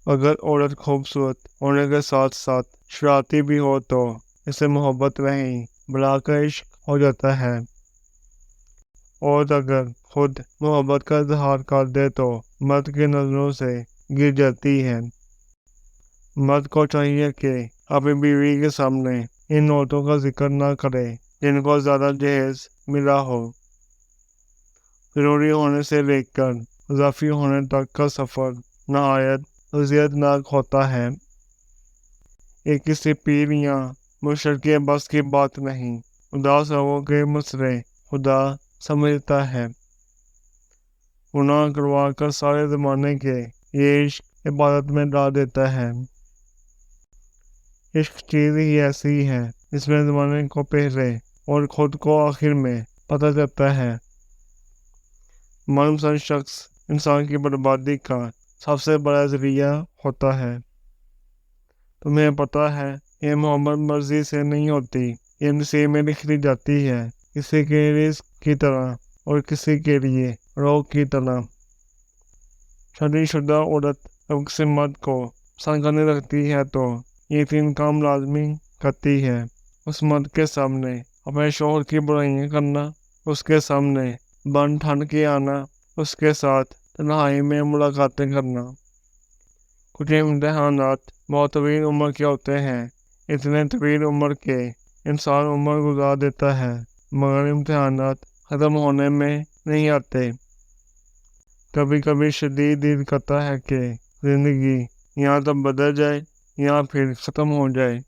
अगर औरत खूबसूरत होने के साथ साथ शरारती भी हो तो इसे मोहब्बत में ही बुलाकर इश्क हो जाता है, और अगर खुद मोहब्बत का इजहार कर दे तो मर्द की नजरों से गिर जाती है। मर्द को चाहिए कि अपनी बीवी के सामने इन औरतों का जिक्र न करे जिनको ज्यादा जहेज मिला हो। जरूरी होने से लेकर इजाफी होने तक का सफर नहायत अजियतनाक होता है। ये किसी पीर या मुर्शिद के बस की बात नहीं, उदास लोगों के मसले खुदा समझता है। गुनाह करवा कर सारे जमाने के ये इश्क इबादत में डाल देता है। इश्क चीज ही ऐसी है जिसमें जमाने को पहले और खुद को आखिर में पता चलता है। मनपसंद शख्स इंसान की बर्बादी का सबसे बड़ा जरिया होता है। तुम्हें पता है ये मोहब्बत मर्जी से नहीं होती, ये नसीब में लिख दी जाती है, किसी के रिस्क की तरह और किसी के लिए रोग की तरह। शादीशुदा औरत जब किसी मर्द को पसंद करने लगती है तो ये 3 काम लाजमी करती है। उस मर्द के सामने अपने शौहर की बुराइयां करना, उसके सामने बन ठन के आना, उसके साथ तन्हाई में मुलाकातें करना। कुछ इम्तिहानात बहुत तवील उम्र के होते हैं, इतने तवील उम्र के इंसान उम्र गुजार देता है, मगर इम्तिहानात ख़त्म होने में नहीं आते। कभी कभी शदीद दिल करता है कि ज़िंदगी या तो बदल जाए या फिर ख़त्म हो जाए।